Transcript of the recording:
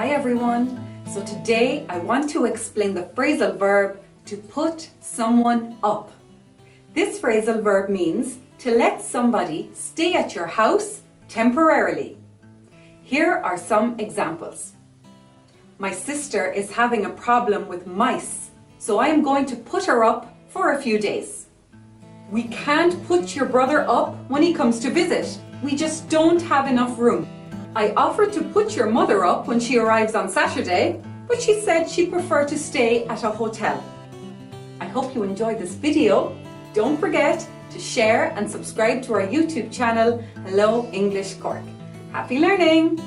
Hi everyone. So today I want to explain the phrasal verb to put someone up. This phrasal verb means to let somebody stay at your house temporarily. Here are some examples. My sister is having a problem with mice, so I am going to put her up for a few days. We can't put your brother up when he comes to visit. We just don't have enough room. I offered to put your mother up when she arrives on Saturday, but she said she'd prefer to stay at a hotel. I hope you enjoyed this video. Don't forget to share and subscribe to our YouTube channel, Hello English Cork. Happy learning!